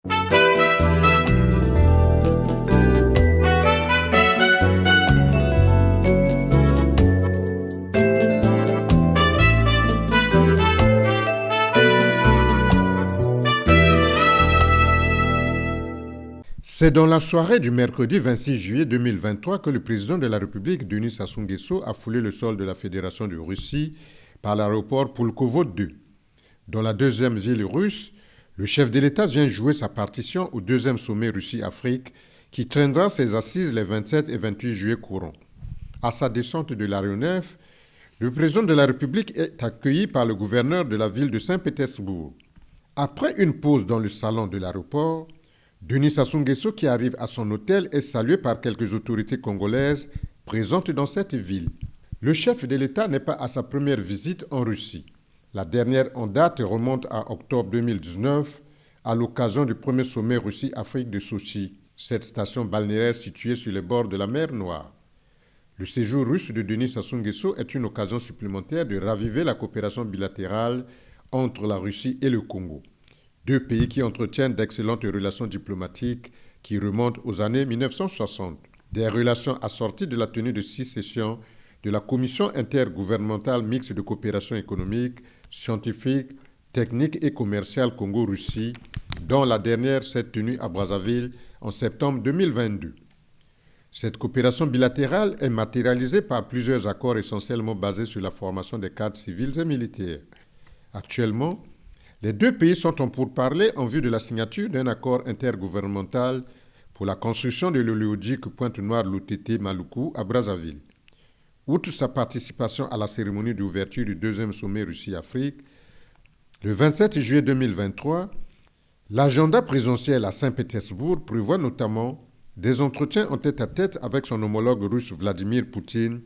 C'est dans la soirée du mercredi 26 juillet 2023 que le président de la République, Denis Sassou Nguesso, a foulé le sol de la Fédération de Russie par l'aéroport Pulkovo 2. Dans la deuxième ville russe, le chef de l'État vient jouer sa partition au deuxième sommet Russie-Afrique qui traînera ses assises les 27 et 28 juillet courants. À sa descente de l'aéronef, le président de la République est accueilli par le gouverneur de la ville de Saint-Pétersbourg. Après une pause dans le salon de l'aéroport, Denis Sassou Nguesso, qui arrive à son hôtel, est salué par quelques autorités congolaises présentes dans cette ville. Le chef de l'État n'est pas à sa première visite en Russie. La dernière en date remonte à octobre 2019, à l'occasion du premier sommet Russie-Afrique de Sochi, cette station balnéaire située sur les bords de la mer Noire. Le séjour russe de Denis Sassou Nguesso est une occasion supplémentaire de raviver la coopération bilatérale entre la Russie et le Congo. Deux pays qui entretiennent d'excellentes relations diplomatiques qui remontent aux années 1960. Des relations assorties de la tenue de 6 sessions de la Commission intergouvernementale mixte de coopération économique, scientifique, technique et commerciale Congo-Russie, dont la dernière s'est tenue à Brazzaville en septembre 2022. Cette coopération bilatérale est matérialisée par plusieurs accords essentiellement basés sur la formation des cadres civils et militaires. Actuellement, les deux pays sont en pourparlers en vue de la signature d'un accord intergouvernemental pour la construction de l'oléoduc Pointe-Noire-Loutété-Maluku à Brazzaville. Outre sa participation à la cérémonie d'ouverture du deuxième sommet Russie-Afrique, le 27 juillet 2023, l'agenda présidentiel à Saint-Pétersbourg prévoit notamment des entretiens en tête-à-tête avec son homologue russe Vladimir Poutine,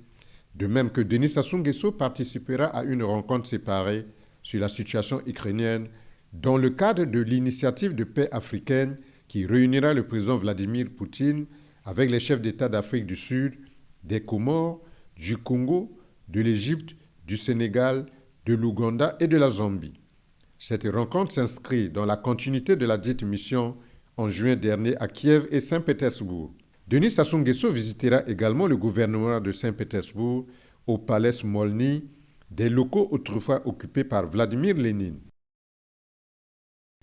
de même que Denis Sassou Nguesso participera à une rencontre séparée sur la situation ukrainienne dans le cadre de l'initiative de paix africaine qui réunira le président Vladimir Poutine avec les chefs d'État d'Afrique du Sud, des Comores, du Congo, de l'Égypte, du Sénégal, de l'Ouganda et de la Zambie. Cette rencontre s'inscrit dans la continuité de la dite mission en juin dernier à Kiev et Saint-Pétersbourg. Denis Sassou Nguesso visitera également le gouvernement de Saint-Pétersbourg au palais Smolny, des locaux autrefois occupés par Vladimir Lénine.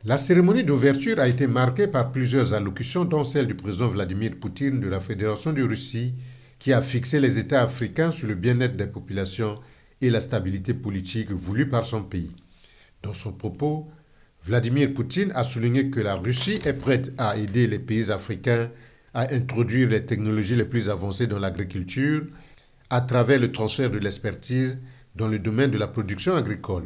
La cérémonie d'ouverture a été marquée par plusieurs allocutions, dont celle du président Vladimir Poutine de la Fédération de Russie, qui a fixé les États africains sur le bien-être des populations et la stabilité politique voulue par son pays. Dans son propos, Vladimir Poutine a souligné que la Russie est prête à aider les pays africains à introduire les technologies les plus avancées dans l'agriculture à travers le transfert de l'expertise dans le domaine de la production agricole.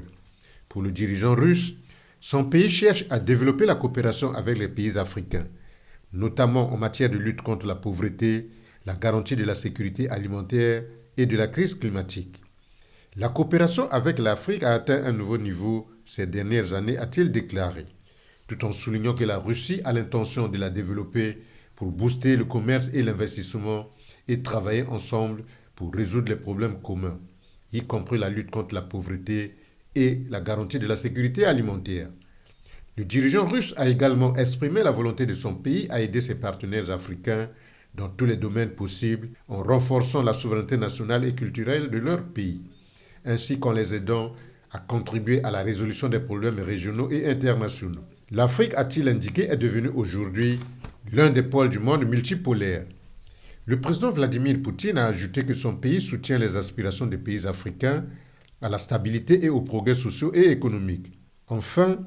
Pour le dirigeant russe, son pays cherche à développer la coopération avec les pays africains, notamment en matière de lutte contre la pauvreté, la garantie de la sécurité alimentaire et de la crise climatique. La coopération avec l'Afrique a atteint un nouveau niveau ces dernières années, a-t-il déclaré, tout en soulignant que la Russie a l'intention de la développer pour booster le commerce et l'investissement et travailler ensemble pour résoudre les problèmes communs, y compris la lutte contre la pauvreté et la garantie de la sécurité alimentaire. Le dirigeant russe a également exprimé la volonté de son pays à aider ses partenaires africains dans tous les domaines possibles en renforçant la souveraineté nationale et culturelle de leur pays, ainsi qu'en les aidant à contribuer à la résolution des problèmes régionaux et internationaux. L'Afrique, a-t-il indiqué, est devenue aujourd'hui l'un des pôles du monde multipolaire. Le président Vladimir Poutine a ajouté que son pays soutient les aspirations des pays africains à la stabilité et aux progrès sociaux et économiques. Enfin,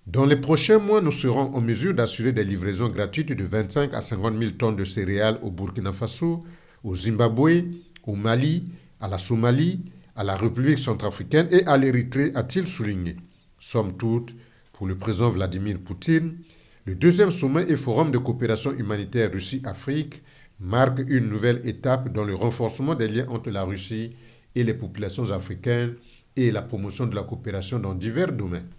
dans les prochains mois, nous serons en mesure d'assurer des livraisons gratuites de 25 à 50 000 tonnes de céréales au Burkina Faso, au Zimbabwe, au Mali, à la Somalie, à la République centrafricaine et à l'Érythrée, a-t-il souligné. Somme toute, pour le président Vladimir Poutine, le deuxième sommet et forum de coopération humanitaire Russie-Afrique marque une nouvelle étape dans le renforcement des liens entre la Russie et les populations africaines et la promotion de la coopération dans divers domaines.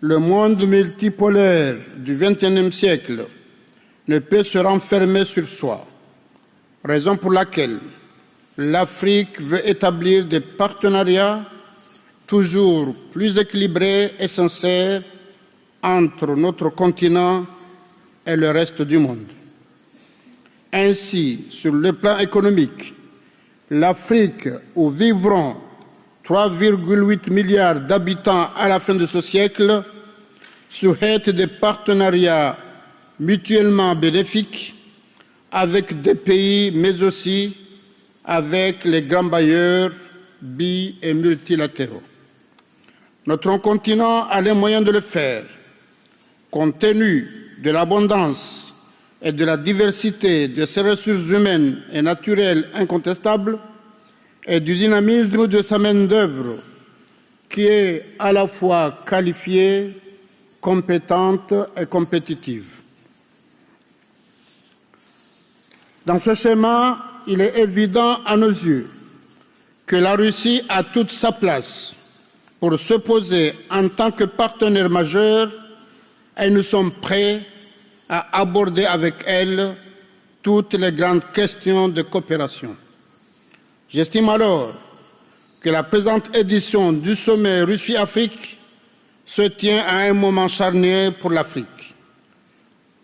Le monde multipolaire du XXIe siècle ne peut se renfermer sur soi, raison pour laquelle l'Afrique veut établir des partenariats toujours plus équilibrés et sincères entre notre continent et le reste du monde. Ainsi, sur le plan économique, l'Afrique, où vivront 3,8 milliards d'habitants à la fin de ce siècle, souhaite des partenariats mutuellement bénéfiques avec des pays, mais aussi avec les grands bailleurs bi- et multilatéraux. Notre continent a les moyens de le faire, compte tenu de l'abondance et de la diversité de ses ressources humaines et naturelles incontestables et du dynamisme de sa main-d'œuvre qui est à la fois qualifiée, compétente et compétitive. Dans ce schéma, il est évident à nos yeux que la Russie a toute sa place pour se poser en tant que partenaire majeur et nous sommes prêts à aborder avec elle toutes les grandes questions de coopération. J'estime alors que la présente édition du sommet Russie-Afrique se tient à un moment charnière pour l'Afrique.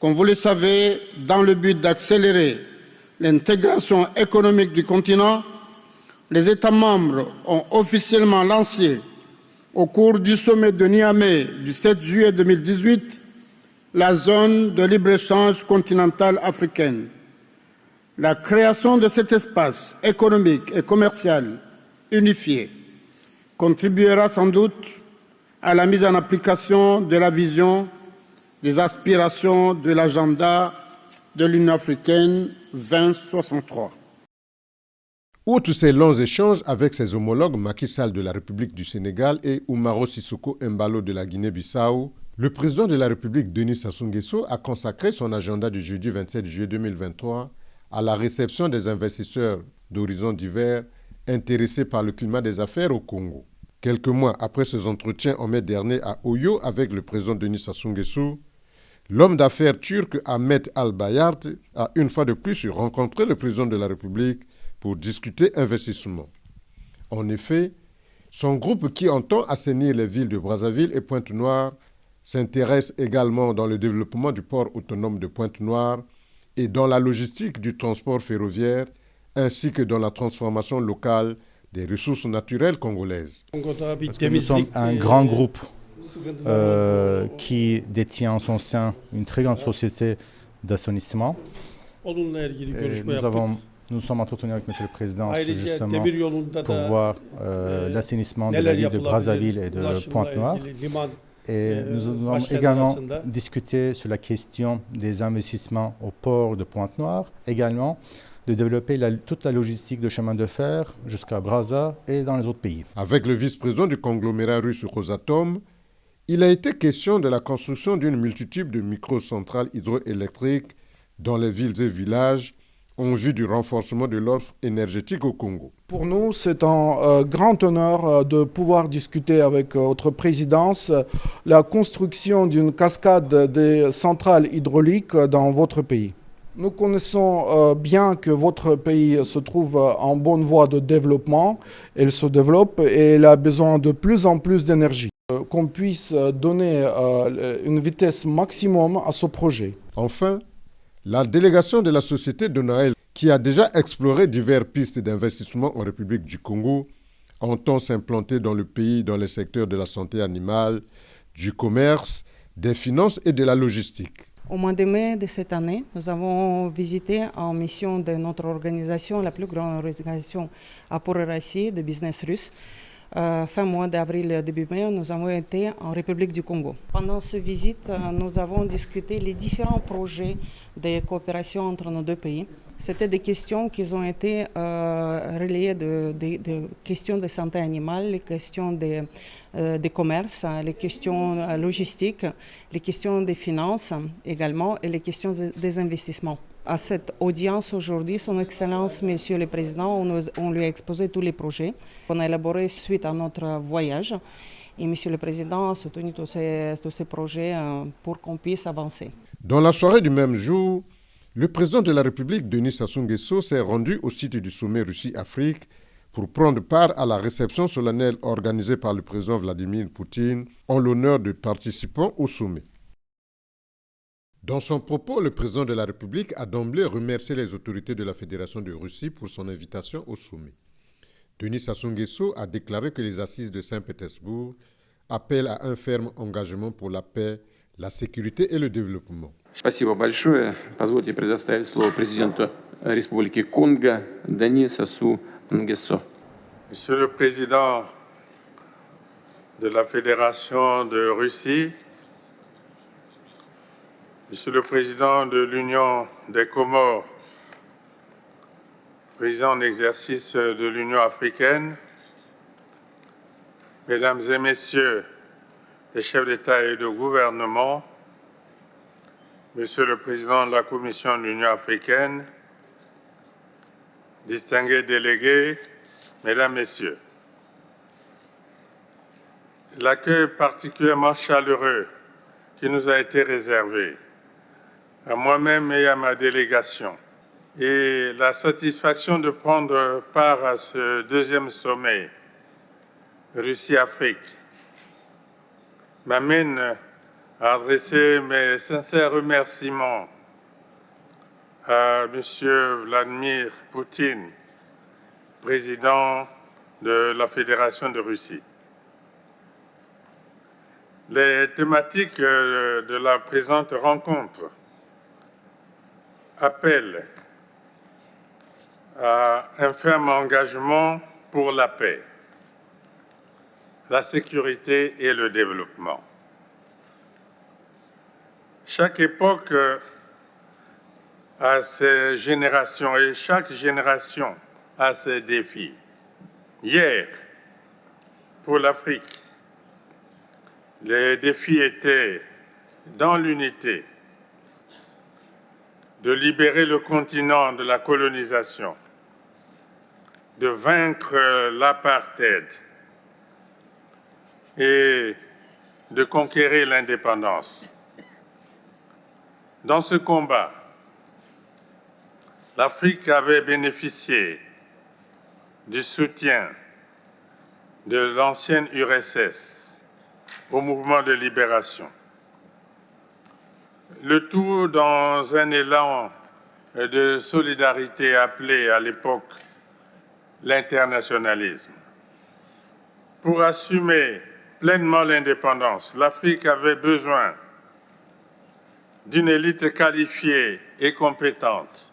Comme vous le savez, dans le but d'accélérer l'intégration économique du continent, les États membres ont officiellement lancé, au cours du sommet de Niamey du 7 juillet 2018, la zone de libre-échange continentale africaine. La création de cet espace économique et commercial unifié contribuera sans doute à la mise en application de la vision des aspirations de l'agenda de l'Union africaine 2063. Outre ces longs échanges avec ses homologues Macky Sall de la République du Sénégal et Umaro Sissoko Embalo de la Guinée-Bissau, le président de la République Denis Sassou Nguesso a consacré son agenda du jeudi 27 juillet 2023 à la réception des investisseurs d'horizons divers intéressés par le climat des affaires au Congo. Quelques mois après ses entretiens en mai dernier à Oyo avec le président Denis Sassou Nguesso, l'homme d'affaires turc Ahmet Al-Bayart a une fois de plus rencontré le président de la République pour discuter investissement. En effet, son groupe qui entend assainir les villes de Brazzaville et Pointe-Noire s'intéresse également dans le développement du port autonome de Pointe-Noire et dans la logistique du transport ferroviaire, ainsi que dans la transformation locale des ressources naturelles congolaises. Parce que nous sommes un grand groupe qui détient en son sein une très grande société d'assainissement. Nous sommes entretenus avec M. le Président justement pour voir l'assainissement de la ville de Brazzaville et de Pointe-Noire. Et nous avons également discuté sur la question des investissements au port de Pointe-Noire, également de développer toute la logistique de chemin de fer jusqu'à Brazza et dans les autres pays. Avec le vice-président du conglomérat russe Rosatom, il a été question de la construction d'une multitude de microcentrales hydroélectriques dans les villes et villages en vue du renforcement de l'offre énergétique au Congo. Pour nous, c'est un grand honneur de pouvoir discuter avec votre présidence la construction d'une cascade de centrales hydrauliques dans votre pays. Nous connaissons bien que votre pays se trouve en bonne voie de développement. Elle se développe et elle a besoin de plus en plus d'énergie. Qu'on puisse donner une vitesse maximum à ce projet. Enfin, la délégation de la Société de Noël, qui a déjà exploré diverses pistes d'investissement en République du Congo, entend s'implanter dans le pays dans les secteurs de la santé animale, du commerce, des finances et de la logistique. Au mois de mai de cette année, nous avons visité en mission de notre organisation, la plus grande organisation à Port-Rassi de business russe. Fin mois d'avril, début mai, nous avons été en République du Congo. Pendant cette visite, nous avons discuté les différents projets de coopération entre nos deux pays. C'était des questions qui ont été relayées de questions de santé animale, les questions de commerce, les questions logistiques, les questions des finances également et les questions des investissements. À cette audience aujourd'hui, Son Excellence, Monsieur le Président, on lui a exposé tous les projets qu'on a élaborés suite à notre voyage. Et Monsieur le Président a soutenu tous ces projets pour qu'on puisse avancer. Dans la soirée du même jour, Le président de la République, Denis Sassou Nguesso, s'est rendu au site du sommet Russie-Afrique pour prendre part à la réception solennelle organisée par le président Vladimir Poutine en l'honneur de participants au sommet. Dans son propos, le président de la République a d'emblée remercié les autorités de la Fédération de Russie pour son invitation au sommet. Denis Sassou Nguesso a déclaré que les assises de Saint-Pétersbourg appellent à un ferme engagement pour la paix, la sécurité et le développement. Спасибо большое. Позвольте предоставить слово президенту Республики Конго Дени Сассу Nguesso. Monsieur le Président de la Fédération de Russie, Monsieur le Président de l'Union des Comores, Président en exercice de l'Union africaine, Mesdames et Messieurs les chefs d'État et de gouvernement, Monsieur le Président de la Commission de l'Union africaine, distingués délégués, Mesdames, Messieurs, l'accueil particulièrement chaleureux qui nous a été réservé à moi-même et à ma délégation et la satisfaction de prendre part à ce deuxième sommet Russie-Afrique m'amène à adresser mes sincères remerciements à M. Vladimir Poutine, président de la Fédération de Russie. Les thématiques de la présente rencontre appellent à un ferme engagement pour la paix, la sécurité et le développement. Chaque époque a ses générations et chaque génération a ses défis. Hier, pour l'Afrique, les défis étaient dans l'unité, de libérer le continent de la colonisation, de vaincre l'apartheid et de conquérir l'indépendance. Dans ce combat, l'Afrique avait bénéficié du soutien de l'ancienne URSS au mouvement de libération. Le tout dans un élan de solidarité appelé à l'époque l'internationalisme. Pour assumer pleinement l'indépendance, l'Afrique avait besoin d'une élite qualifiée et compétente.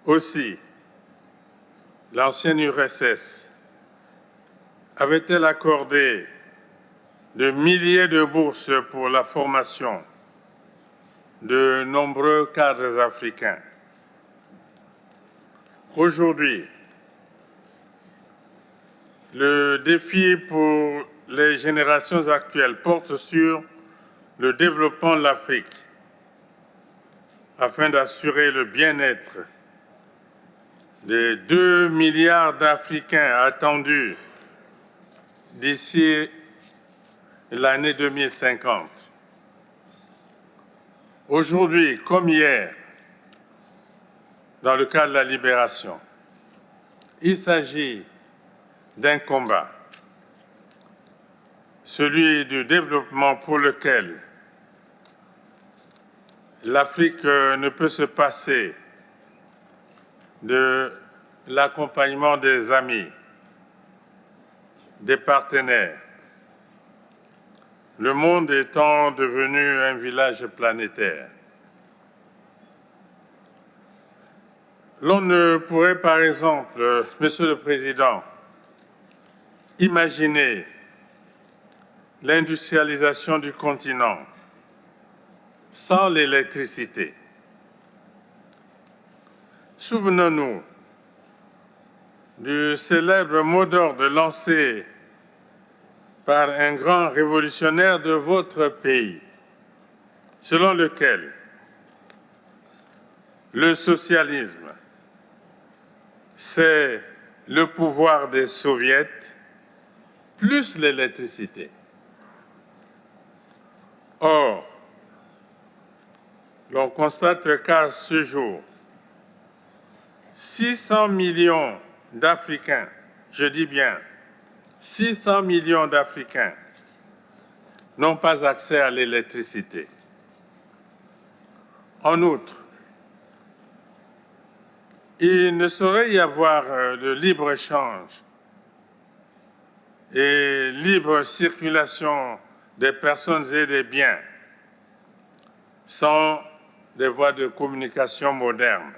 Aussi, l'ancienne URSS avait-elle accordé de milliers de bourses pour la formation de nombreux cadres africains. Aujourd'hui, le défi pour les générations actuelles porte sur le développement de l'Afrique afin d'assurer le bien-être des 2 milliards d'Africains attendus d'ici l'année 2050. Aujourd'hui, comme hier, dans le cadre de la libération, il s'agit d'un combat, celui du développement pour lequel l'Afrique ne peut se passer de l'accompagnement des amis, des partenaires, le monde étant devenu un village planétaire. L'on ne pourrait, par exemple, Monsieur le Président, imaginer l'industrialisation du continent sans l'électricité. Souvenons-nous du célèbre mot d'ordre lancé par un grand révolutionnaire de votre pays, selon lequel le socialisme, c'est le pouvoir des soviets plus l'électricité. Or, l'on constate qu'à ce jour, 600 millions d'Africains, je dis bien 600 millions d'Africains, n'ont pas accès à l'électricité. En outre, il ne saurait y avoir de libre-échange et libre circulation des personnes et des biens sans des voies de communication modernes,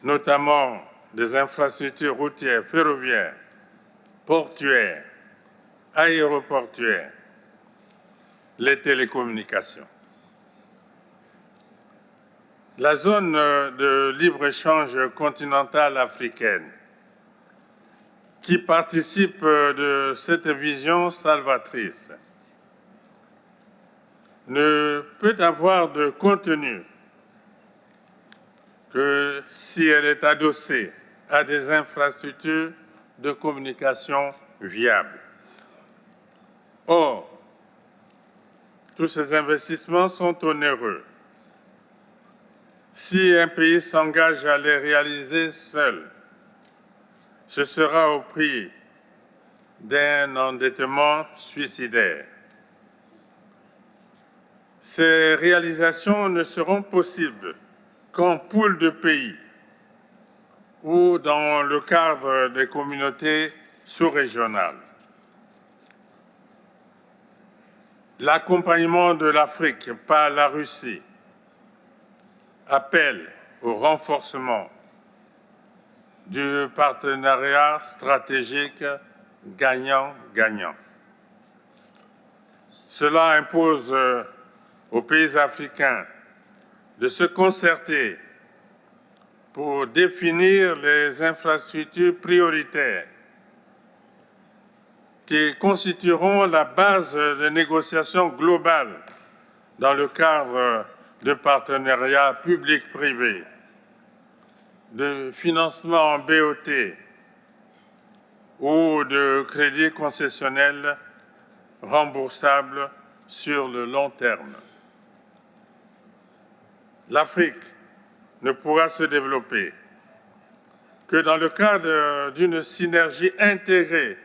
notamment des infrastructures routières, ferroviaires, portuaires, aéroportuaires, les télécommunications. La zone de libre-échange continentale africaine, qui participe de cette vision salvatrice, ne peut avoir de contenu que si elle est adossée à des infrastructures de communication viables. Or, tous ces investissements sont onéreux. Si un pays s'engage à les réaliser seul, ce sera au prix d'un endettement suicidaire. Ces réalisations ne seront possibles qu'en pool de pays ou dans le cadre des communautés sous-régionales. L'accompagnement de l'Afrique par la Russie appelle au renforcement du partenariat stratégique gagnant-gagnant. Cela impose aux pays africains de se concerter pour définir les infrastructures prioritaires qui constitueront la base de négociations globales dans le cadre de partenariats public-privé, de financement en BOT ou de crédits concessionnels remboursables sur le long terme. L'Afrique ne pourra se développer que dans le cadre d'une synergie intégrée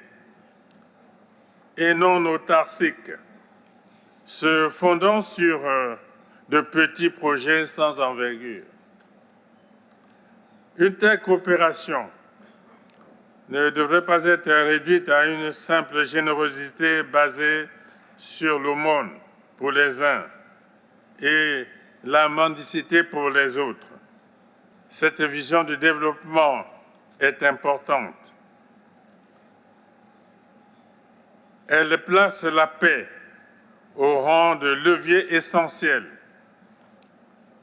et non autarcique, se fondant sur de petits projets sans envergure. Une telle coopération ne devrait pas être réduite à une simple générosité basée sur l'aumône pour les uns et la mendicité pour les autres. Cette vision du développement est importante. Elle place la paix au rang de levier essentiel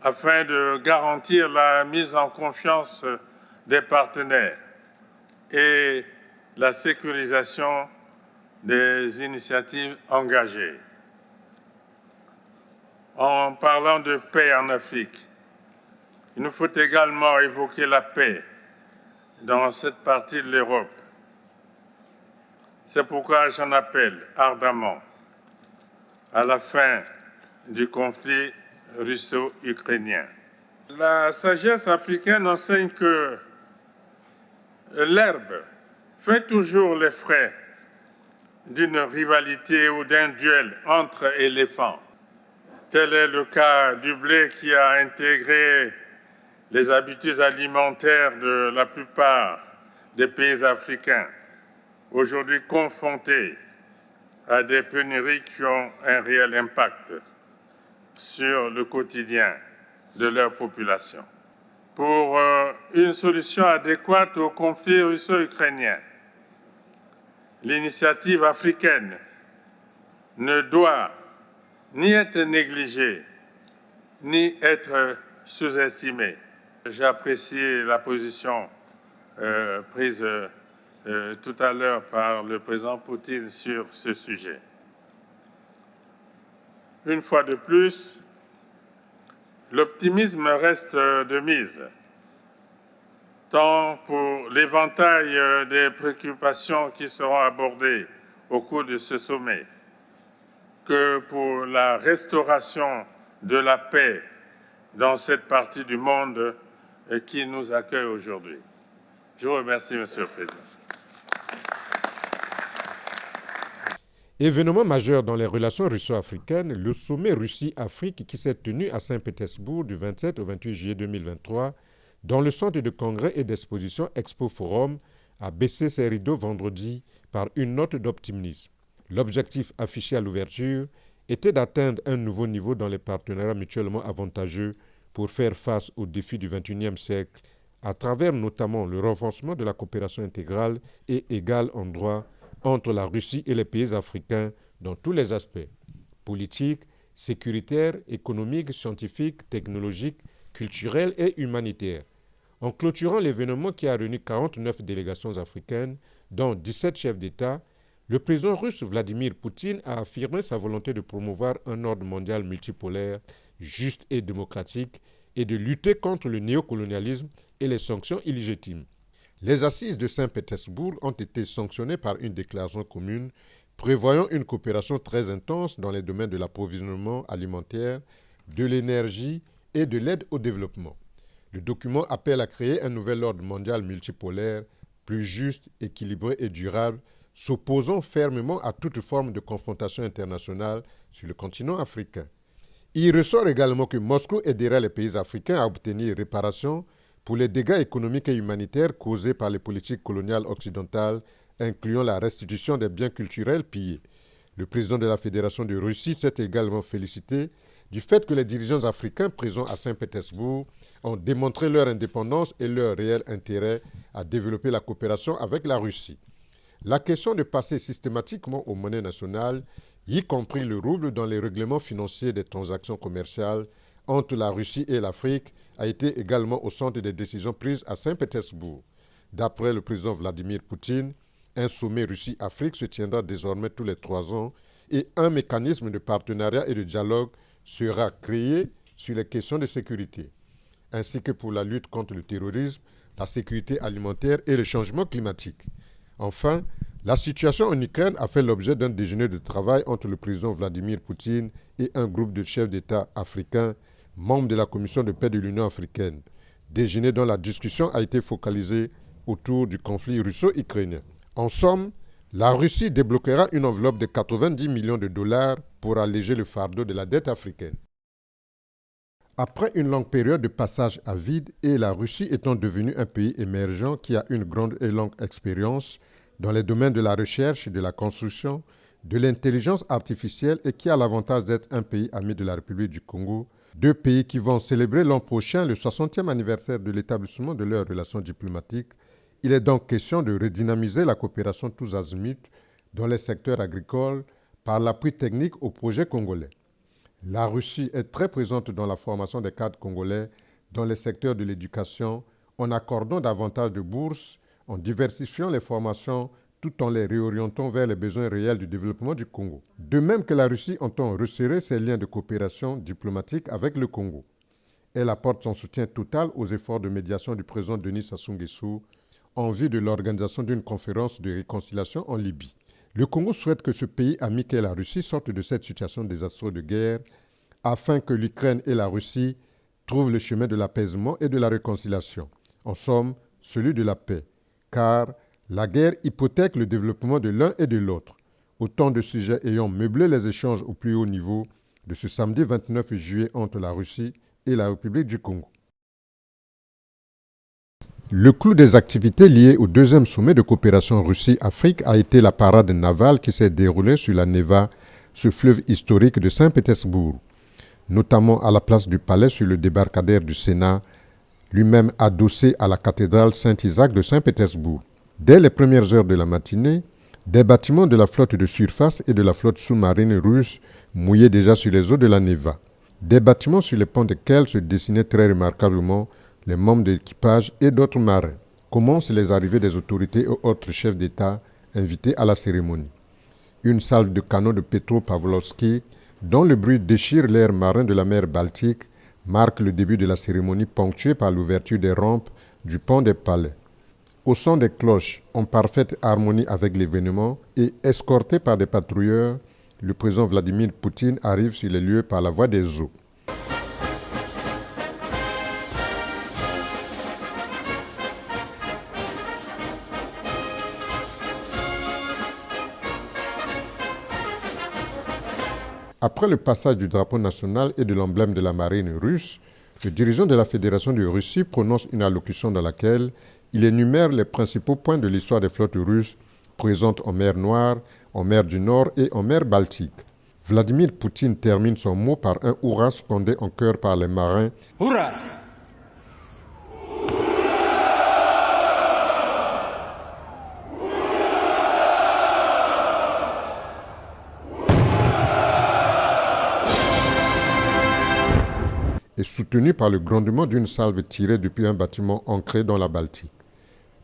afin de garantir la mise en confiance des partenaires et la sécurisation des initiatives engagées. En parlant de paix en Afrique, il nous faut également évoquer la paix dans cette partie de l'Europe. C'est pourquoi j'en appelle ardemment à la fin du conflit russo-ukrainien. La sagesse africaine enseigne que l'herbe fait toujours les frais d'une rivalité ou d'un duel entre éléphants. Tel est le cas du blé qui a intégré les habitudes alimentaires de la plupart des pays africains, aujourd'hui confrontés à des pénuries qui ont un réel impact sur le quotidien de leur population. Pour une solution adéquate au conflit russo-ukrainien, l'initiative africaine ne doit ni être négligée, ni être sous-estimée. J'apprécie la position prise tout à l'heure par le président Poutine sur ce sujet. Une fois de plus, l'optimisme reste de mise, tant pour l'éventail des préoccupations qui seront abordées au cours de ce sommet, que pour la restauration de la paix dans cette partie du monde qui nous accueille aujourd'hui. Je vous remercie, Monsieur le Président. Événement majeur dans les relations russo-africaines, le sommet Russie-Afrique qui s'est tenu à Saint-Pétersbourg du 27 au 28 juillet 2023 dans le centre de congrès et d'exposition Expo Forum a baissé ses rideaux vendredi par une note d'optimisme. L'objectif affiché à l'ouverture était d'atteindre un nouveau niveau dans les partenariats mutuellement avantageux pour faire face aux défis du XXIe siècle à travers notamment le renforcement de la coopération intégrale et égale en droit entre la Russie et les pays africains dans tous les aspects, politiques, sécuritaires, économiques, scientifiques, technologiques, culturels et humanitaires. En clôturant l'événement qui a réuni 49 délégations africaines, dont 17 chefs d'État, le président russe Vladimir Poutine a affirmé sa volonté de promouvoir un ordre mondial multipolaire, juste et démocratique, et de lutter contre le néocolonialisme et les sanctions illégitimes. Les assises de Saint-Pétersbourg ont été sanctionnées par une déclaration commune prévoyant une coopération très intense dans les domaines de l'approvisionnement alimentaire, de l'énergie et de l'aide au développement. Le document appelle à créer un nouvel ordre mondial multipolaire, plus juste, équilibré et durable, s'opposant fermement à toute forme de confrontation internationale sur le continent africain. Il ressort également que Moscou aidera les pays africains à obtenir réparation pour les dégâts économiques et humanitaires causés par les politiques coloniales occidentales, incluant la restitution des biens culturels pillés. Le président de la Fédération de Russie s'est également félicité du fait que les dirigeants africains présents à Saint-Pétersbourg ont démontré leur indépendance et leur réel intérêt à développer la coopération avec la Russie. La question de passer systématiquement aux monnaies nationales, y compris le rouble dans les règlements financiers des transactions commerciales entre la Russie et l'Afrique, a été également au centre des décisions prises à Saint-Pétersbourg. D'après le président Vladimir Poutine, un sommet Russie-Afrique se tiendra désormais tous les 3 ans et un mécanisme de partenariat et de dialogue sera créé sur les questions de sécurité, ainsi que pour la lutte contre le terrorisme, la sécurité alimentaire et le changement climatique. Enfin, la situation en Ukraine a fait l'objet d'un déjeuner de travail entre le président Vladimir Poutine et un groupe de chefs d'État africains, membres de la Commission de paix de l'Union africaine. Déjeuner dont la discussion a été focalisée autour du conflit russo-ukrainien. En somme, la Russie débloquera une enveloppe de 90 millions de dollars pour alléger le fardeau de la dette africaine. Après une longue période de passage à vide et la Russie étant devenue un pays émergent qui a une grande et longue expérience dans les domaines de la recherche, de la construction, de l'intelligence artificielle et qui a l'avantage d'être un pays ami de la République du Congo, 2 pays qui vont célébrer l'an prochain le 60e anniversaire de l'établissement de leurs relations diplomatiques, il est donc question de redynamiser la coopération tous azimuts dans les secteurs agricoles par l'appui technique aux projets congolais. La Russie est très présente dans la formation des cadres congolais dans les secteurs de l'éducation en accordant davantage de bourses, en diversifiant les formations tout en les réorientant vers les besoins réels du développement du Congo. De même que la Russie entend resserrer ses liens de coopération diplomatique avec le Congo. Elle apporte son soutien total aux efforts de médiation du président Denis Sassou Nguesso en vue de l'organisation d'une conférence de réconciliation en Libye. Le Congo souhaite que ce pays ami qu'est la Russie sorte de cette situation désastreuse de guerre afin que l'Ukraine et la Russie trouvent le chemin de l'apaisement et de la réconciliation. En somme, celui de la paix. Car la guerre hypothèque le développement de l'un et de l'autre. Autant de sujets ayant meublé les échanges au plus haut niveau de ce samedi 29 juillet entre la Russie et la République du Congo. Le clou des activités liées au 2e sommet de coopération Russie-Afrique a été la parade navale qui s'est déroulée sur la Neva, ce fleuve historique de Saint-Pétersbourg, notamment à la place du Palais sur le débarcadère du Sénat, lui-même adossé à la cathédrale Saint-Isaac de Saint-Pétersbourg. Dès les premières heures de la matinée, des bâtiments de la flotte de surface et de la flotte sous-marine russe mouillaient déjà sur les eaux de la Neva. Des bâtiments sur les ponts desquels se dessinaient très remarquablement les membres de l'équipage et d'autres marins. Commencent les arrivées des autorités et autres chefs d'État invités à la cérémonie. Une salve de canons de Petropavlovski, dont le bruit déchire l'air marin de la mer Baltique, marque le début de la cérémonie ponctuée par l'ouverture des rampes du pont des Palais. Au son des cloches, en parfaite harmonie avec l'événement et escorté par des patrouilleurs, le président Vladimir Poutine arrive sur les lieux par la voie des eaux. Après le passage du drapeau national et de l'emblème de la marine russe, le dirigeant de la Fédération de Russie prononce une allocution dans laquelle il énumère les principaux points de l'histoire des flottes russes présentes en mer Noire, en mer du Nord et en mer Baltique. Vladimir Poutine termine son mot par un hurrah scandé en chœur par les marins. Hurrah! Et soutenu par le grondement d'une salve tirée depuis un bâtiment ancré dans la Baltique.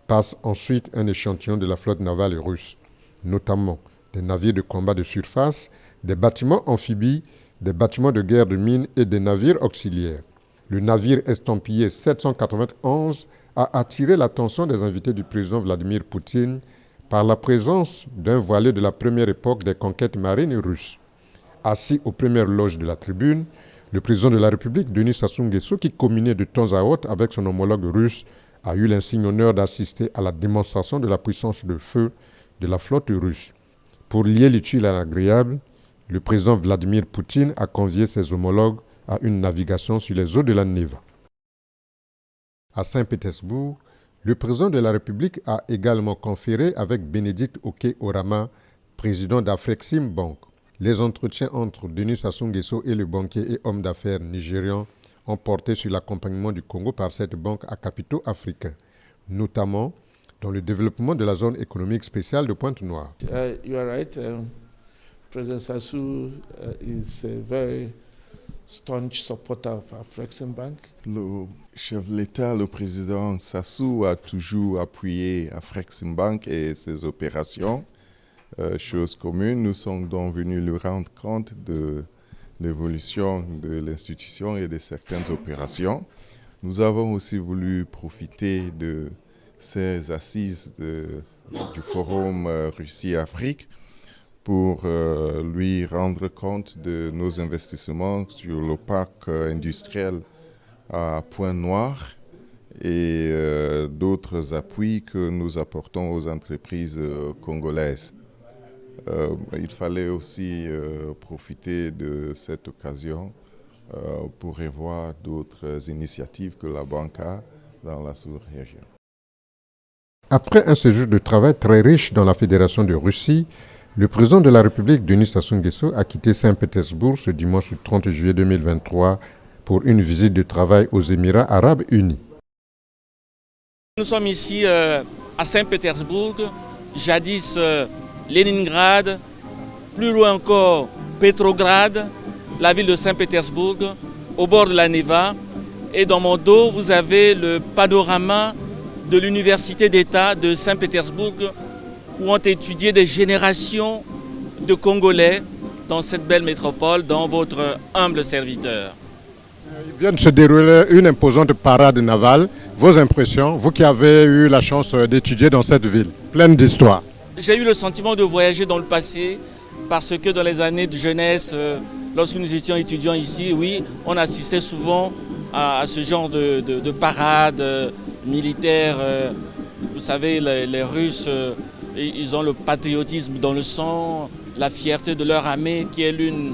Passe ensuite un échantillon de la flotte navale russe, notamment des navires de combat de surface, des bâtiments amphibies, des bâtiments de guerre de mine et des navires auxiliaires. Le navire estampillé 791 a attiré l'attention des invités du président Vladimir Poutine par la présence d'un voilé de la première époque des conquêtes marines russes. Assis aux premières loges de la tribune, le président de la République, Denis Sassou Nguesso, qui communait de temps à autre avec son homologue russe, a eu l'insigne honneur d'assister à la démonstration de la puissance de feu de la flotte russe. Pour lier l'utile à l'agréable, le président Vladimir Poutine a convié ses homologues à une navigation sur les eaux de la Neva. À Saint-Pétersbourg, le président de la République a également conféré avec Bénédicte Oké-Orama, président d'Afreximbank. Les entretiens entre Denis Sassou Nguesso et le banquier et homme d'affaires nigérian ont porté sur l'accompagnement du Congo par cette banque à capitaux africains, notamment dans le développement de la zone économique spéciale de Pointe-Noire. You are right. President Sassou is a very staunch supporter of Afreximbank. Le chef de l'État, le président Sassou, a toujours appuyé Afreximbank et ses opérations. Chose commune, nous sommes donc venus lui rendre compte de l'évolution de l'institution et de certaines opérations. Nous avons aussi voulu profiter de ces assises du Forum Russie-Afrique pour lui rendre compte de nos investissements sur le parc industriel à Pointe-Noire et d'autres appuis que nous apportons aux entreprises congolaises. Il fallait aussi profiter de cette occasion pour revoir d'autres initiatives que la banque a dans la sous-région. Après un séjour de travail très riche dans la Fédération de Russie, le président de la République, Denis Sassou Nguesso, a quitté Saint-Pétersbourg ce dimanche 30 juillet 2023 pour une visite de travail aux Émirats arabes unis. Nous sommes ici à Saint-Pétersbourg, jadis Leningrad, plus loin encore Petrograd, la ville de Saint-Pétersbourg, au bord de la Neva. Et dans mon dos, vous avez le panorama de l'Université d'État de Saint-Pétersbourg, où ont étudié des générations de Congolais dans cette belle métropole, dans votre humble serviteur. Il vient de se dérouler une imposante parade navale. Vos impressions, vous qui avez eu la chance d'étudier dans cette ville, pleine d'histoire. J'ai eu le sentiment de voyager dans le passé, parce que dans les années de jeunesse, lorsque nous étions étudiants ici, oui, on assistait souvent à ce genre de parade militaire. Vous savez, les Russes, ils ont le patriotisme dans le sang, la fierté de leur armée qui est l'une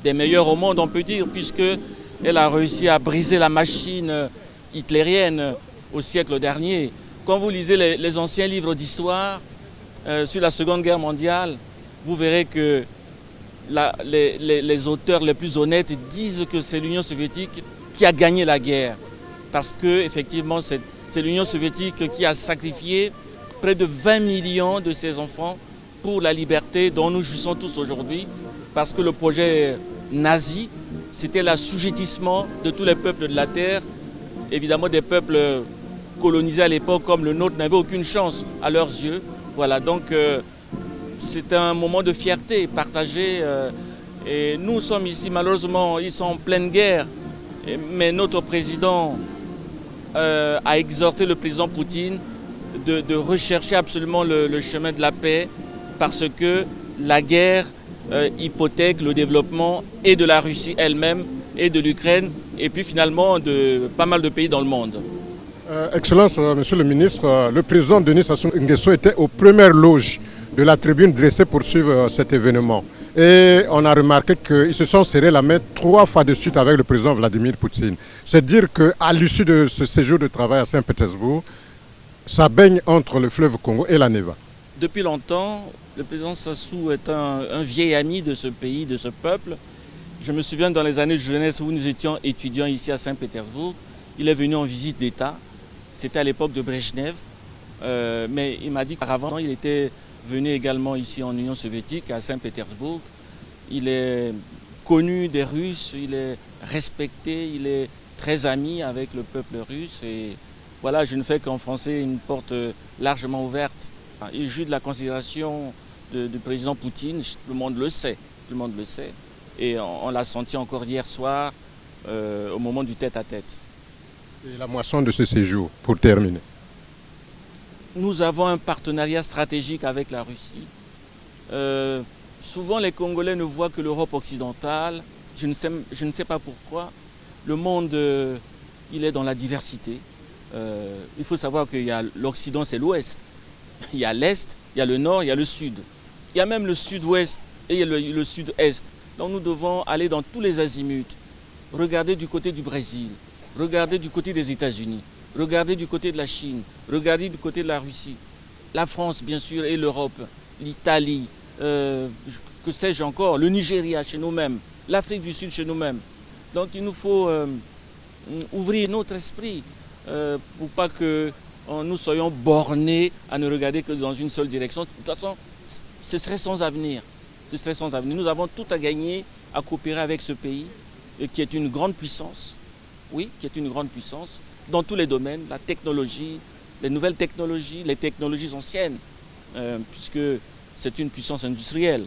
des meilleures au monde, on peut dire, puisqu'elle a réussi à briser la machine hitlérienne au siècle dernier. Quand vous lisez les anciens livres d'histoire sur la Seconde Guerre mondiale, vous verrez que les auteurs les plus honnêtes disent que c'est l'Union soviétique qui a gagné la guerre. Parce que effectivement, c'est l'Union soviétique qui a sacrifié près de 20 millions de ses enfants pour la liberté dont nous jouissons tous aujourd'hui. Parce que le projet nazi, c'était l'assujettissement de tous les peuples de la Terre. Évidemment, des peuples colonisés à l'époque comme le nôtre n'avaient aucune chance à leurs yeux. Voilà, donc c'est un moment de fierté partagé. Et nous sommes ici, malheureusement, ils sont en pleine guerre. Mais notre président a exhorté le président Poutine de rechercher absolument le chemin de la paix parce que la guerre hypothèque le développement et de la Russie elle-même et de l'Ukraine et puis finalement de pas mal de pays dans le monde. Excellence, Monsieur le ministre, le président Denis Sassou Nguesso était aux premières loges de la tribune dressée pour suivre cet événement. Et on a remarqué qu'ils se sont serrés la main 3 fois de suite avec le président Vladimir Poutine. C'est dire qu'à l'issue de ce séjour de travail à Saint-Pétersbourg, ça baigne entre le fleuve Congo et la Neva. Depuis longtemps, le président Sassou est un vieil ami de ce pays, de ce peuple. Je me souviens dans les années de jeunesse où nous étions étudiants ici à Saint-Pétersbourg, il est venu en visite d'État. C'était à l'époque de Brejnev. Mais il m'a dit qu'auparavant, il était venu également ici en Union soviétique, à Saint-Pétersbourg. Il est connu des Russes, il est respecté, il est très ami avec le peuple russe. Et voilà, je ne fais qu'enfoncer une porte largement ouverte. Il jouit de la considération du président Poutine, tout le monde le sait. Tout le monde le sait. Et on l'a senti encore hier soir au moment du tête-à-tête. Et la moisson de ce séjour, pour terminer. Nous avons un partenariat stratégique avec la Russie. Souvent, les Congolais ne voient que l'Europe occidentale. Je ne sais pas pourquoi. Le monde, il est dans la diversité. Il faut savoir qu'il y a l'Occident, c'est l'Ouest. Il y a l'Est, il y a le Nord, il y a le Sud. Il y a même le Sud-Ouest et le Sud-Est. Donc nous devons aller dans tous les azimuts. Regardez du côté du Brésil, regardez du côté des États-Unis, regardez du côté de la Chine, regardez du côté de la Russie, la France bien sûr et l'Europe, l'Italie, que sais-je encore, le Nigeria chez nous-mêmes, l'Afrique du Sud chez nous-mêmes. Donc il nous faut ouvrir notre esprit pour pas que nous soyons bornés à ne regarder que dans une seule direction. De toute façon, ce serait sans avenir. Ce serait sans avenir. Nous avons tout à gagner à coopérer avec ce pays qui est une grande puissance. Oui, qui est une grande puissance dans tous les domaines, la technologie, les nouvelles technologies, les technologies anciennes, puisque c'est une puissance industrielle,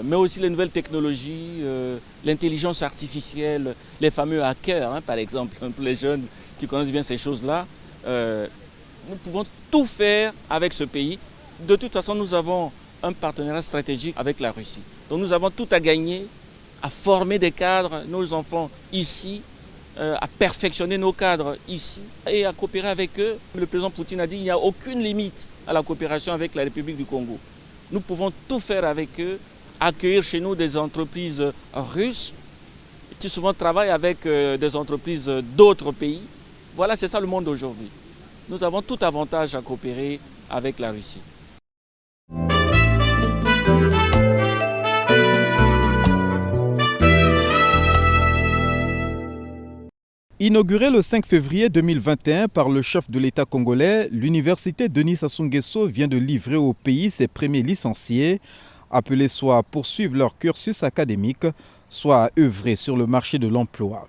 mais aussi les nouvelles technologies, l'intelligence artificielle, les fameux hackers, par exemple, pour les jeunes qui connaissent bien ces choses-là. Nous pouvons tout faire avec ce pays. De toute façon, nous avons un partenariat stratégique avec la Russie. Donc nous avons tout à gagner à former des cadres, nos enfants ici, à perfectionner nos cadres ici et à coopérer avec eux. Le président Poutine a dit qu'il n'y a aucune limite à la coopération avec la République du Congo. Nous pouvons tout faire avec eux, accueillir chez nous des entreprises russes qui souvent travaillent avec des entreprises d'autres pays. Voilà, c'est ça le monde d'aujourd'hui. Nous avons tout avantage à coopérer avec la Russie. Inaugurée le 5 février 2021 par le chef de l'État congolais, l'université Denis Sassou Nguesso vient de livrer au pays ses premiers licenciés, appelés soit à poursuivre leur cursus académique, soit à œuvrer sur le marché de l'emploi.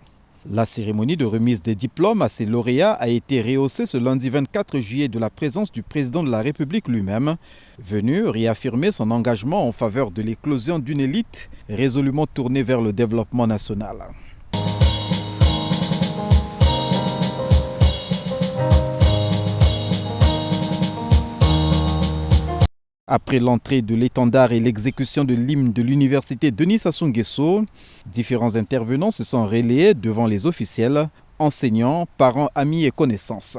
La cérémonie de remise des diplômes à ces lauréats a été rehaussée ce lundi 24 juillet de la présence du président de la République lui-même, venu réaffirmer son engagement en faveur de l'éclosion d'une élite résolument tournée vers le développement national. Après l'entrée de l'étendard et l'exécution de l'hymne de l'université Denis Sassou Nguesso, différents intervenants se sont relayés devant les officiels, enseignants, parents, amis et connaissances.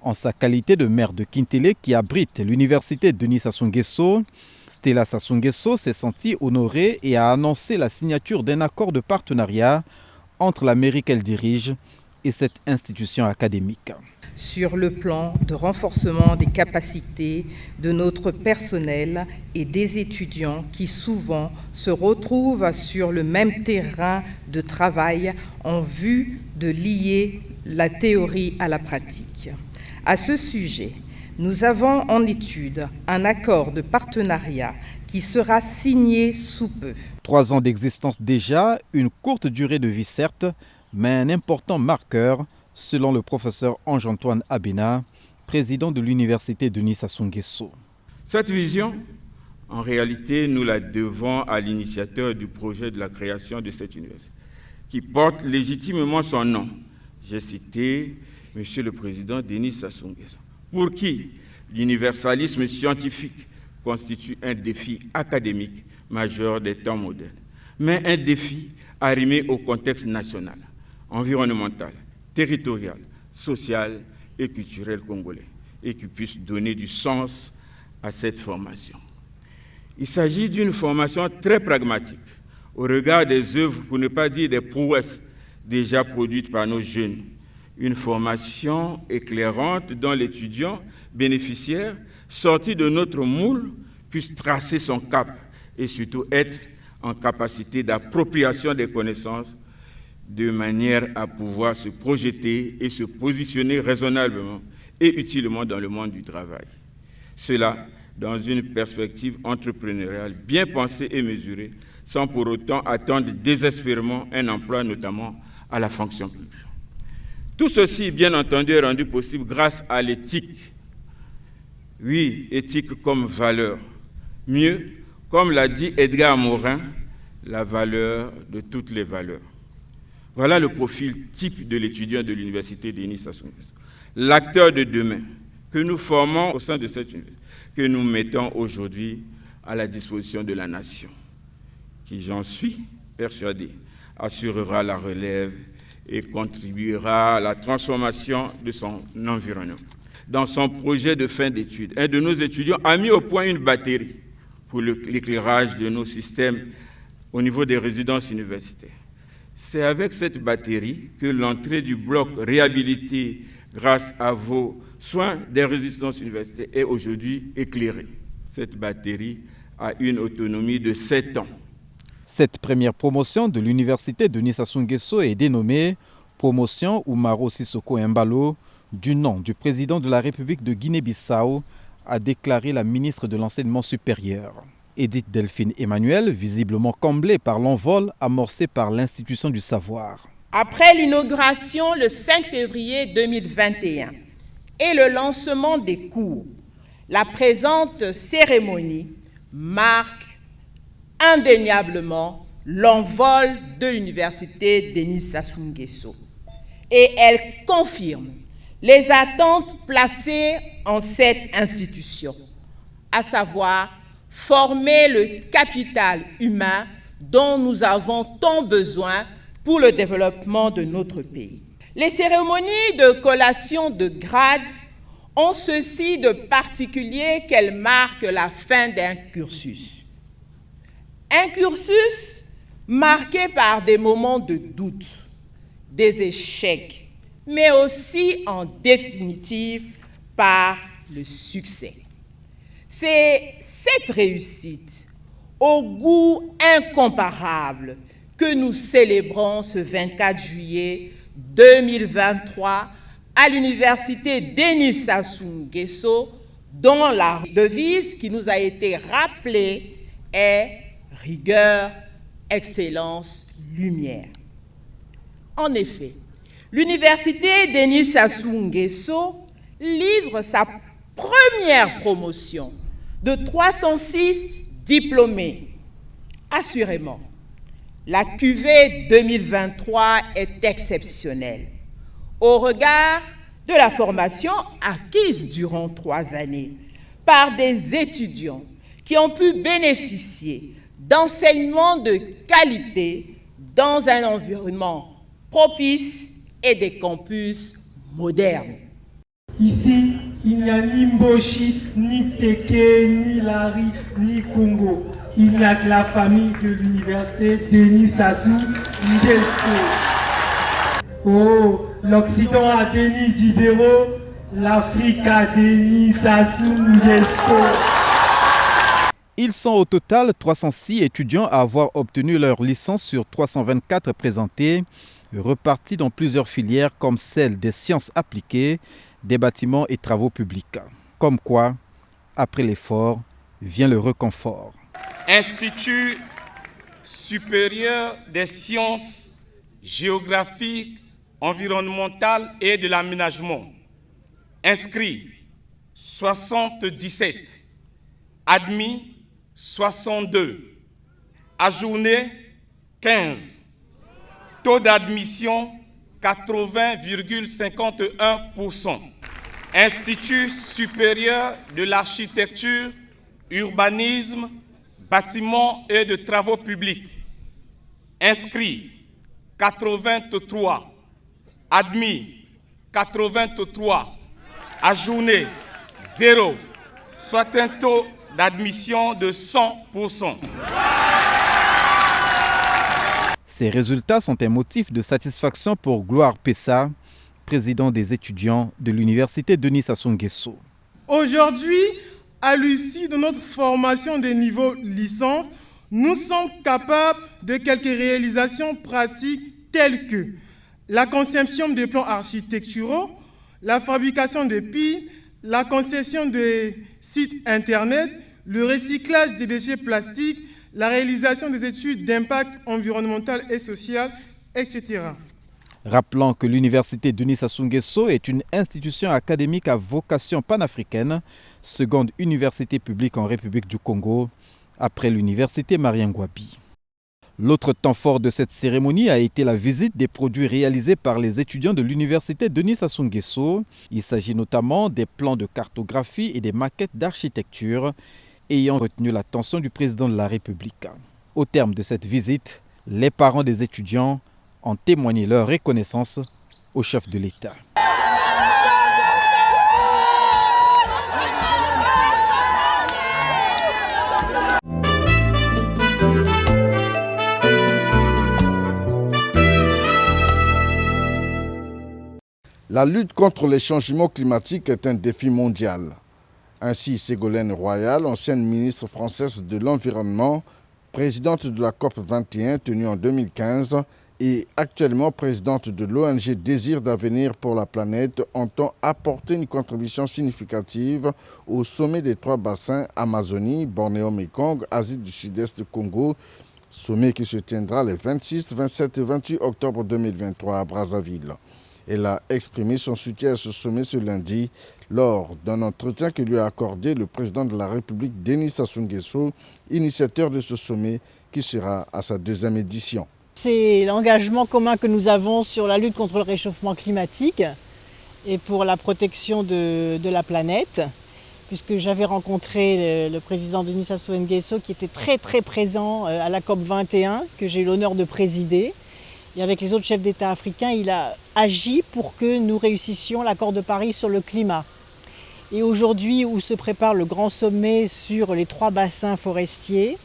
En sa qualité de maire de Kintélé qui abrite l'université Denis Sassou Nguesso, Stella Sassou Nguesso s'est sentie honorée et a annoncé la signature d'un accord de partenariat entre la mairie qu'elle dirige et cette institution académique. Sur le plan de renforcement des capacités de notre personnel et des étudiants qui souvent se retrouvent sur le même terrain de travail en vue de lier la théorie à la pratique. À ce sujet, nous avons en étude un accord de partenariat qui sera signé sous peu. 3 ans d'existence déjà, une courte durée de vie certes, mais un important marqueur, selon le professeur Ange-Antoine Abena, président de l'université Denis Sassou Nguesso. Cette vision, en réalité, nous la devons à l'initiateur du projet de la création de cette université, qui porte légitimement son nom. J'ai cité Monsieur le Président Denis Sassou Nguesso, pour qui l'universalisme scientifique constitue un défi académique majeur des temps modernes, mais un défi arrimé au contexte national, environnemental, territorial, social et culturel congolais, et qui puisse donner du sens à cette formation. Il s'agit d'une formation très pragmatique, au regard des œuvres, pour ne pas dire des prouesses, déjà produites par nos jeunes. Une formation éclairante dont l'étudiant bénéficiaire, sorti de notre moule, puisse tracer son cap et surtout être en capacité d'appropriation des connaissances de manière à pouvoir se projeter et se positionner raisonnablement et utilement dans le monde du travail. Cela dans une perspective entrepreneuriale bien pensée et mesurée, sans pour autant attendre désespérément un emploi, notamment à la fonction publique. Tout ceci, bien entendu, est rendu possible grâce à l'éthique. Oui, éthique comme valeur. Mieux, comme l'a dit Edgar Morin, la valeur de toutes les valeurs. Voilà le profil type de l'étudiant de l'université Denis Sassou Nguesso. L'acteur de demain que nous formons au sein de cette université, que nous mettons aujourd'hui à la disposition de la nation, qui, j'en suis persuadé, assurera la relève et contribuera à la transformation de son environnement. Dans son projet de fin d'études, un de nos étudiants a mis au point une batterie pour l'éclairage de nos systèmes au niveau des résidences universitaires. C'est avec cette batterie que l'entrée du bloc réhabilité grâce à vos soins des résidences universitaires est aujourd'hui éclairée. Cette batterie a une autonomie de 7 ans. Cette première promotion de l'université Denis Sassou Nguesso est dénommée Promotion Umaro Sissoko Embalo, du nom du président de la République de Guinée-Bissau, a déclaré la ministre de l'Enseignement supérieur. Edith Delphine Emmanuel, visiblement comblée par l'envol amorcé par l'Institution du savoir. Après l'inauguration le 5 février 2021 et le lancement des cours, la présente cérémonie marque indéniablement l'envol de l'université Denis Sassou Nguesso et elle confirme les attentes placées en cette institution, à savoir former le capital humain dont nous avons tant besoin pour le développement de notre pays. Les cérémonies de collation de grade ont ceci de particulier qu'elles marquent la fin d'un cursus. Un cursus marqué par des moments de doute, des échecs, mais aussi en définitive par le succès. C'est cette réussite au goût incomparable que nous célébrons ce 24 juillet 2023 à l'université Denis Sassou Nguesso, dont la devise qui nous a été rappelée est « Rigueur, excellence, lumière ». En effet, l'université Denis Sassou Nguesso livre sa première promotion de 306 diplômés. Assurément, la cuvée 2023 est exceptionnelle au regard de la formation acquise durant 3 années par des étudiants qui ont pu bénéficier d'enseignements de qualité dans un environnement propice et des campus modernes. Ici, il n'y a ni Mboshi, ni Teke, ni Lari, ni Congo. Il n'y a que la famille de l'université Denis Sassou Nguesso. Oh, l'Occident a Denis Diderot, l'Afrique a Denis Sassou Nguesso. Ils sont au total 306 étudiants à avoir obtenu leur licence sur 324 présentés, repartis dans plusieurs filières comme celle des sciences appliquées, des bâtiments et travaux publics. Comme quoi, après l'effort, vient le réconfort. Institut supérieur des sciences géographiques, environnementales et de l'aménagement. Inscrits 77. Admis 62. Ajourné 15. Taux d'admission 80,51%. Institut supérieur de l'architecture, urbanisme, bâtiments et de travaux publics. Inscrits 83. Admis 83. Ajourné 0. Soit un taux d'admission de 100%. Ces résultats sont un motif de satisfaction pour Gloire Pessa, président des étudiants de l'Université Denis Sassou Nguesso. Aujourd'hui, à l'issue de notre formation de niveau licence, nous sommes capables de quelques réalisations pratiques telles que la conception des plans architecturaux, la fabrication de piles, la concession de sites Internet, le recyclage des déchets plastiques, la réalisation des études d'impact environnemental et social, etc. Rappelant que l'Université Denis Sassou Nguesso est une institution académique à vocation panafricaine, seconde université publique en République du Congo, après l'Université Marien Ngouabi. L'autre temps fort de cette cérémonie a été la visite des produits réalisés par les étudiants de l'Université Denis Sassou Nguesso. Il s'agit notamment des plans de cartographie et des maquettes d'architecture ayant retenu l'attention du président de la République. Au terme de cette visite, les parents des étudiants ont témoigné leur reconnaissance au chef de l'État. La lutte contre les changements climatiques est un défi mondial. Ainsi, Ségolène Royal, ancienne ministre française de l'Environnement, présidente de la COP 21 tenue en 2015 et actuellement présidente de l'ONG Désir d'avenir pour la planète, entend apporter une contribution significative au sommet des 3 bassins Amazonie, Bornéo-Mékong, Asie du Sud-Est, Congo, sommet qui se tiendra les 26, 27 et 28 octobre 2023 à Brazzaville. Elle a exprimé son soutien à ce sommet ce lundi lors d'un entretien que lui a accordé le président de la République, Denis Sassou Nguesso, initiateur de ce sommet qui sera à sa 2e édition. C'est l'engagement commun que nous avons sur la lutte contre le réchauffement climatique et pour la protection de la planète, puisque j'avais rencontré le président Denis Sassou Nguesso qui était très présent à la COP 21, que j'ai eu l'honneur de présider. Et avec les autres chefs d'État africains, il a agi pour que nous réussissions l'accord de Paris sur le climat. Et aujourd'hui, où se prépare le grand sommet sur les 3 bassins forestiers,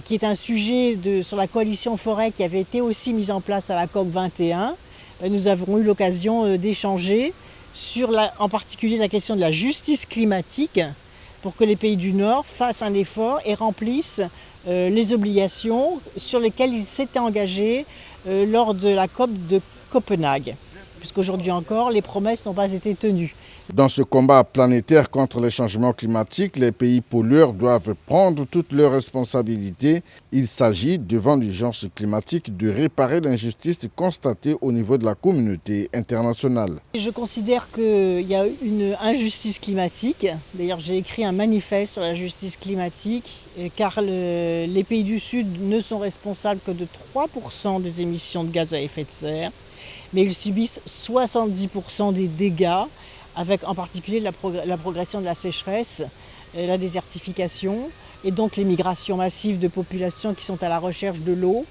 qui est un sujet sur la coalition forêt qui avait été aussi mise en place à la COP 21, nous avons eu l'occasion d'échanger sur en particulier la question de la justice climatique pour que les pays du Nord fassent un effort et remplissent les obligations sur lesquelles ils s'étaient engagés lors de la COP de Copenhague, puisqu'aujourd'hui encore, les promesses n'ont pas été tenues. Dans ce combat planétaire contre les changements climatiques, les pays pollueurs doivent prendre toutes leurs responsabilités. Il s'agit, devant l'urgence climatique, de réparer l'injustice constatée au niveau de la communauté internationale. Je considère qu'il y a une injustice climatique. D'ailleurs, j'ai écrit un manifeste sur la justice climatique, car les pays du Sud ne sont responsables que de 3% des émissions de gaz à effet de serre, mais ils subissent 70% des dégâts, avec en particulier la progression de la sécheresse, la désertification et donc les migrations massives de populations qui sont à la recherche de l'eau.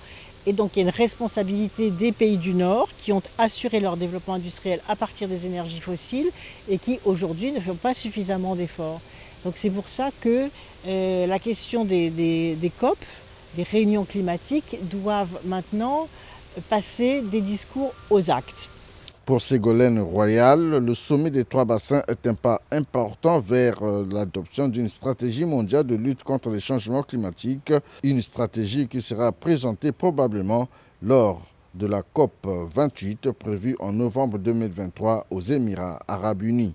Et donc il y a une responsabilité des pays du Nord qui ont assuré leur développement industriel à partir des énergies fossiles et qui aujourd'hui ne font pas suffisamment d'efforts. Donc c'est pour ça que la question des COP, des réunions climatiques, doivent maintenant passer des discours aux actes. Pour Ségolène Royal, le sommet des 3 bassins est un pas important vers l'adoption d'une stratégie mondiale de lutte contre les changements climatiques, une stratégie qui sera présentée probablement lors de la COP 28 prévue en novembre 2023 aux Émirats arabes unis.